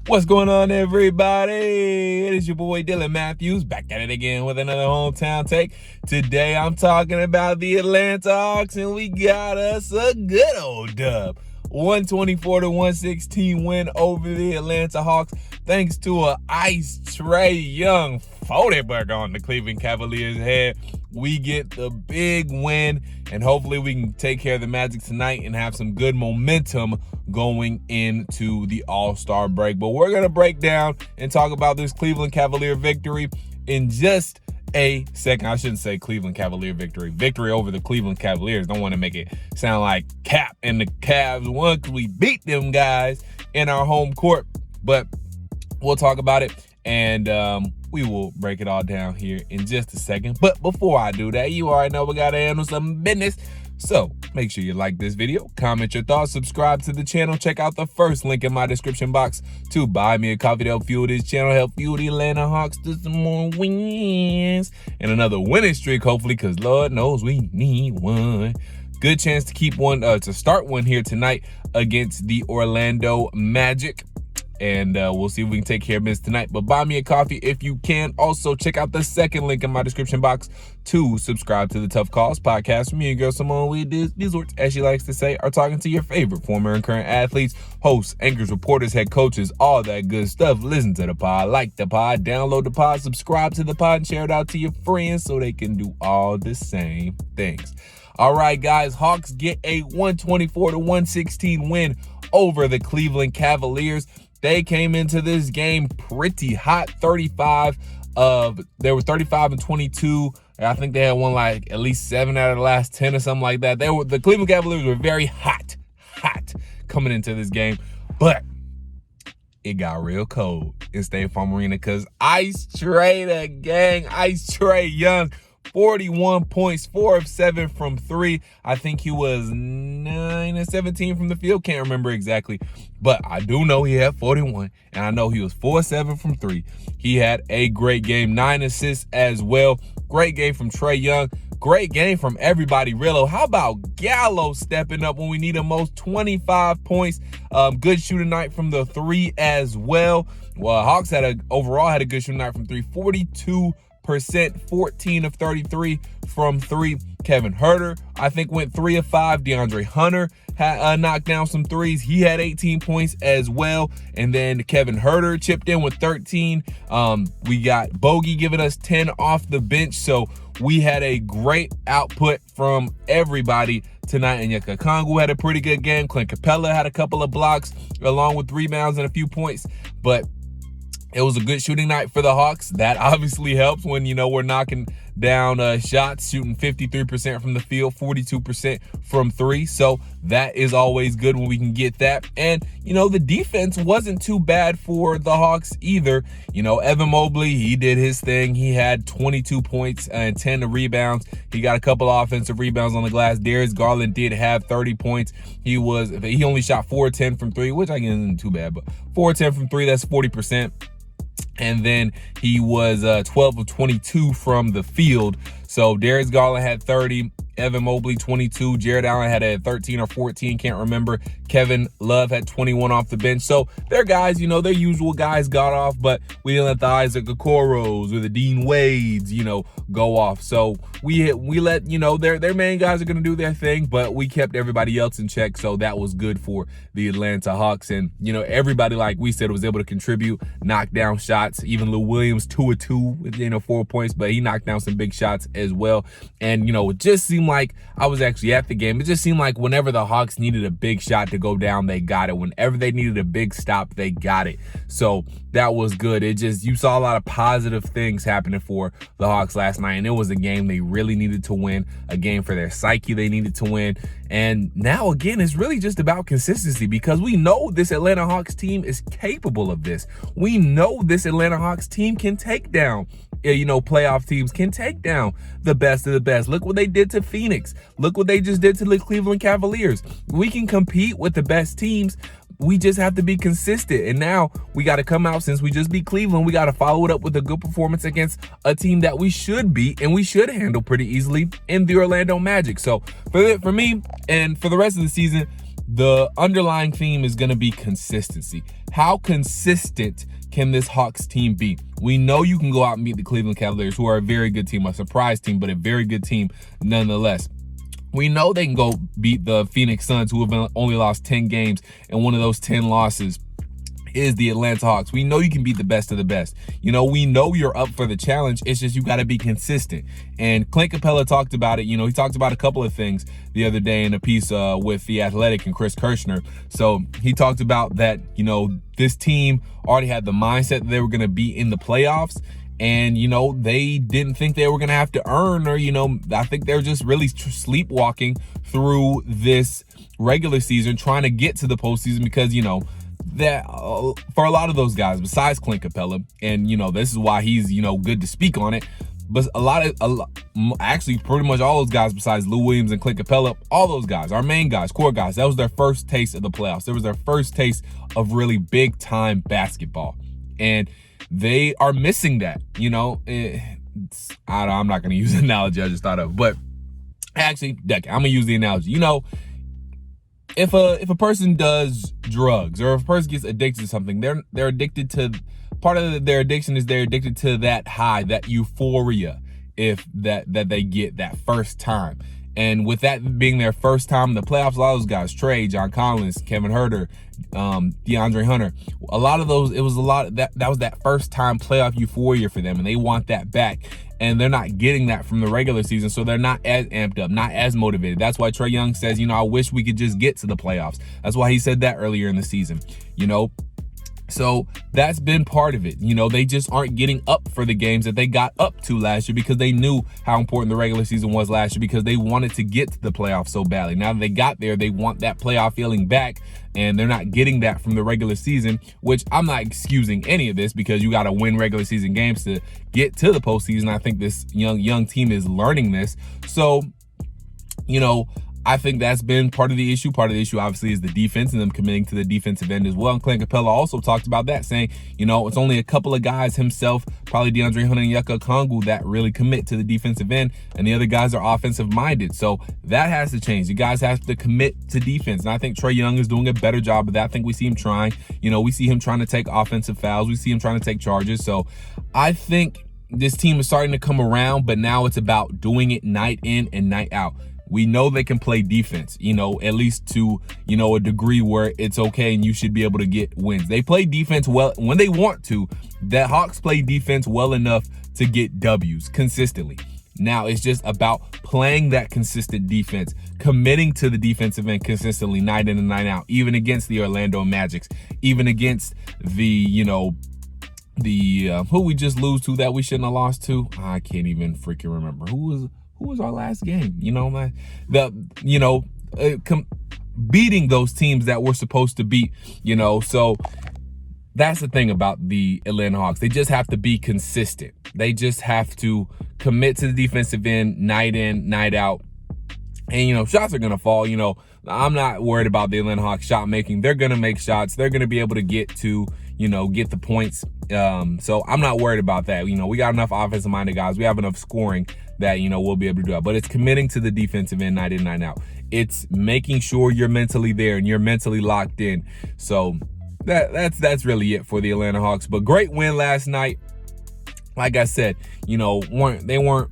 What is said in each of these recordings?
What's going on, everybody? It is your boy Dylan Mathews, back at it again with another hometown take. Today I'm talking about the Atlanta Hawks, and we got us a good old dub. 124-116 win over the Atlanta Hawks, thanks to a ice Trae Young 40-burger on the Cleveland Cavaliers' head. We get the big win, and hopefully we can take care of the Magic tonight and have some good momentum going into the All-Star break. But we're going to break down and talk about this Cleveland Cavalier victory in just a second. I shouldn't say Cleveland Cavalier victory. Victory over the Cleveland Cavaliers. Don't want to make it sound like Cap and the Cavs won because we beat them guys in our home court. But we'll talk about it, and we will break it all down here in just a second. But before I do that, you already know we got to handle some business. So make sure you like this video, comment your thoughts, subscribe to the channel, check out the first link in my description box to buy me a coffee to help fuel this channel, help fuel the Atlanta Hawks to some more wins and another winning streak, hopefully, because Lord knows we need one. Good chance to keep one, to start one here tonight against the Orlando Magic. And we'll see if we can take care of business tonight. But buy me a coffee if you can. Also, check out the second link in my description box to subscribe to the Tough Calls podcast. Me and girl Symone WithTheSports, as she likes to say, are talking to your favorite former and current athletes, hosts, anchors, reporters, head coaches, all that good stuff. Listen to the pod, like the pod, download the pod, subscribe to the pod, and share it out to your friends so they can do all the same things. All right, guys, Hawks get a 124-116 win over the Cleveland Cavaliers. They came into this game pretty hot. They were 35 and 22. I think they had won like at least 7 out of the last 10 or something like that. The Cleveland Cavaliers were very hot coming into this game, but it got real cold in State Farm Arena because Ice Trae Young, 41 points, 4 of 7 from 3. I think he was 9 of 17 from the field. Can't remember exactly, but I do know he had 41, and I know he was 4 of 7 from 3. He had a great game, 9 assists as well. Great game from Trae Young. Great game from everybody. Rillo, how about Gallo stepping up when we need him most? 25 points. Good shooting night from the 3 as well. Well, Hawks overall had a good shooting night from 3. 42%, 14 of 33 from 3. Kevin Huerter, I think, went 3 of 5. DeAndre Hunter had knocked down some threes. He had 18 points as well. And then Kevin Huerter chipped in with 13. We got Bogey giving us 10 off the bench. So we had a great output from everybody tonight. And Onyeka Okongwu had a pretty good game. Clint Capella had a couple of blocks along with rebounds and a few points. But it was a good shooting night for the Hawks. That obviously helps when, we're knocking down shots, shooting 53% from the field, 42% from 3. So that is always good when we can get that. And, the defense wasn't too bad for the Hawks either. Evan Mobley, he did his thing. He had 22 points and 10 rebounds. He got a couple offensive rebounds on the glass. Darius Garland did have 30 points. He only shot 4 of 10 from 3, which I guess isn't too bad, but 4 of 10 from 3, that's 40%. And then he was 12 of 22 from the field. So Darius Garland had 30, Evan Mobley 22, Jared Allen had a 13 or 14, can't remember. Kevin Love had 21 off the bench. So their guys, their usual guys got off, but we didn't let the Isaac Okoros or the Dean Wades, go off. So we let, their main guys are going to do their thing, but we kept everybody else in check. So that was good for the Atlanta Hawks. And, everybody, like we said, was able to contribute, knock down shots. Even Lou Williams, 2 of 2 with, 4 points, but he knocked down some big shots as well. And, it just seemed like I was actually at the game. It just seemed like whenever the Hawks needed a big shot to go down, they got it. Whenever they needed a big stop, they got it. So that was good. You saw a lot of positive things happening for the Hawks last night, and it was a game they really needed to win, a game for their psyche they needed to win. And now, again, it's really just about consistency, because we know this Atlanta Hawks team is capable of this. We know this Atlanta Hawks team can take down, playoff teams, can take down the best of the best. Look what they did to Phoenix. Look what they just did to the Cleveland Cavaliers. We can compete with the best teams. We just have to be consistent. And now we got to come out, since we just beat Cleveland, we got to follow it up with a good performance against a team that we should beat and we should handle pretty easily in the Orlando Magic. So for me and for the rest of the season, the underlying theme is going to be consistency. How consistent can this Hawks team be? We know you can go out and beat the Cleveland Cavaliers, who are a very good team, a surprise team, but a very good team nonetheless. We know they can go beat the Phoenix Suns, who have only lost 10 games, and one of those 10 losses is the Atlanta Hawks. We know you can beat the best of the best. You know, we know you're up for the challenge. It's just you got to be consistent. And Clint Capella talked about it. You know, he talked about a couple of things the other day in a piece with The Athletic and Chris Kirschner. So he talked about that, you know, this team already had the mindset that they were going to be in the playoffs. And, you know, they didn't think they were going to have to earn, or, you know, I think they're just really sleepwalking through this regular season, trying to get to the postseason because, you know, that for a lot of those guys besides Clint Capella, and you know this is why he's, you know, good to speak on it, but actually pretty much all those guys besides Lou Williams and Clint Capella, all those guys, our main guys, core guys, that was their first taste of the playoffs. It was their first taste of really big time basketball, and they are missing that. You know, I'm not going to use the analogy I just thought of, but actually, I'm going to use the analogy. You know, if a person does drugs, or if a person gets addicted to something, they're addicted to, part of their addiction is they're addicted to that high, that euphoria, if that they get that first time. And with that being their first time in the playoffs, a lot of those guys, Trae, John Collins, Kevin Huerter, DeAndre Hunter, a lot of those, it was a lot of that was that first time playoff euphoria for them, and they want that back. And they're not getting that from the regular season, so they're not as amped up, not as motivated. That's why Trae Young says, you know, I wish we could just get to the playoffs. That's why he said that earlier in the season, you know. So that's been part of it. You know, they just aren't getting up for the games that they got up to last year because they knew how important the regular season was last year, because they wanted to get to the playoffs so badly. Now that they got there, they want that playoff feeling back, and they're not getting that from the regular season, which I'm not excusing any of this, because you got to win regular season games to get to the postseason. I think this young team is learning this. So, you know, I think that's been part of the issue. Part of the issue, obviously, is the defense and them committing to the defensive end as well. And Clint Capella also talked about that, saying, you know, it's only a couple of guys, himself, probably DeAndre Hunter and Yucca Okongwu, that really commit to the defensive end, and the other guys are offensive minded. So that has to change. You guys have to commit to defense. And I think Trae Young is doing a better job of that. I think we see him trying. You know, we see him trying to take offensive fouls. We see him trying to take charges. So I think this team is starting to come around, but now it's about doing it night in and night out. We know they can play defense, you know, at least to, you know, a degree where it's okay and you should be able to get wins. They play defense well when they want to. The Hawks play defense well enough to get W's consistently. Now it's just about playing that consistent defense, committing to the defensive end consistently night in and night out, even against the Orlando Magics, even against the, you know, who we just lose to that we shouldn't have lost to. I can't even freaking remember. Who was our last game? You know, man, beating those teams that we're supposed to beat, you know. So that's the thing about the Atlanta Hawks. They just have to be consistent. They just have to commit to the defensive end night in, night out. And, you know, shots are going to fall. You know, I'm not worried about the Atlanta Hawks shot making. They're going to make shots. They're going to be able to get to, you know, get the points. So I'm not worried about that. You know, we got enough offensive minded guys. We have enough scoring that, you know, we'll be able to do that. But it's committing to the defensive end night in, night out. It's making sure you're mentally there and you're mentally locked in. So that's really it for the Atlanta Hawks. But great win last night. Like I said, you know, they weren't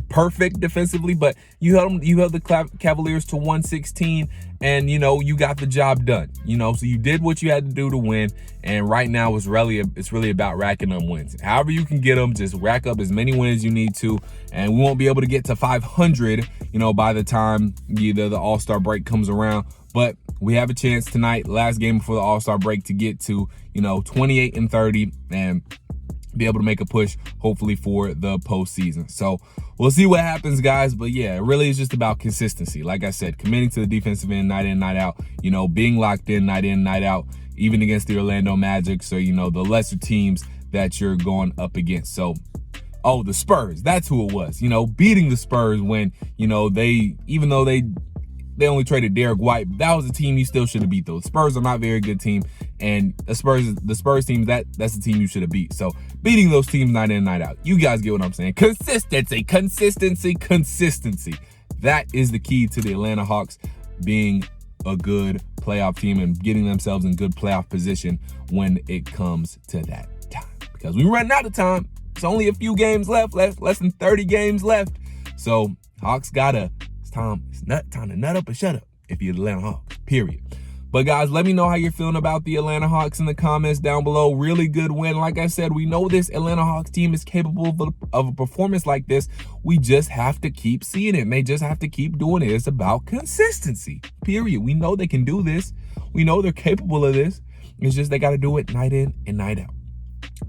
perfect defensively, but you held the Cavaliers to 116, and you know, you got the job done. You know, so you did what you had to do to win, and right now it's really about racking up wins. However you can get them, just rack up as many wins you need to, and we won't be able to get to 500, you know, by the time either the All-Star break comes around. But we have a chance tonight, last game before the All-Star break, to get to, you know, 28-30 and be able to make a push, hopefully, for the postseason. So we'll see what happens, guys. But yeah, it really is just about consistency. Like I said, committing to the defensive end night in, night out, you know, being locked in, night out, even against the Orlando Magic. So, you know, the lesser teams that you're going up against. So, oh, the Spurs, that's who it was, you know, beating the Spurs when, you know, even though they only traded Derek White, that was a team you still should have beat, though. The Spurs are not a very good team, and the Spurs team, that's the team you should have beat. So beating those teams night in, night out, you guys get what I'm saying. Consistency. That is the key to the Atlanta Hawks being a good playoff team and getting themselves in good playoff position when it comes to that time. Because we run out of time. It's only a few games left, less than 30 games left. So Hawks it's time to nut up and shut up if you're the Atlanta Hawks, period. But guys, let me know how you're feeling about the Atlanta Hawks in the comments down below. Really good win. Like I said, we know this Atlanta Hawks team is capable of a performance like this. We just have to keep seeing it, and they just have to keep doing it. It's about consistency, period. We know they can do this. We know they're capable of this. It's just they got to do it night in and night out.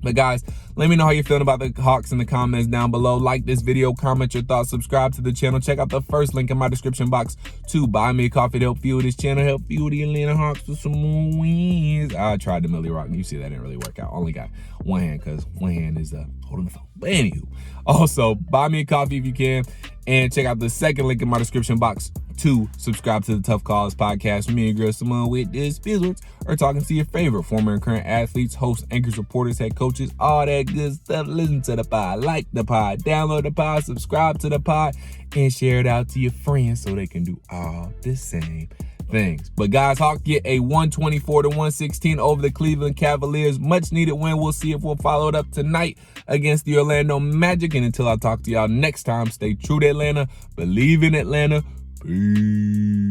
But guys, let me know how you're feeling about the Hawks in the comments down below. Like this video, comment your thoughts, subscribe to the channel. Check out the first link in my description box to buy me a coffee to help fuel this channel, help fuel the Atlanta Hawks with some more wins. I tried the Millie Rock, and you see that didn't really work out. Only got one hand because one hand is holding the phone. But anywho, also buy me a coffee if you can, and check out the second link in my description box to subscribe to the Tough Calls podcast. Me and your girl Symone with the Sports are talking to your favorite former and current athletes, hosts, anchors, reporters, head coaches, all that good stuff. Listen to the pod, like the pod, download the pod, subscribe to the pod, and share it out to your friends so they can do all the same things. But guys, Hawks get a 124-116 over the Cleveland Cavaliers. Much needed win. We'll see if we'll follow it up tonight against the Orlando Magic. And until I talk to y'all next time, stay true to Atlanta, believe in Atlanta. Peace.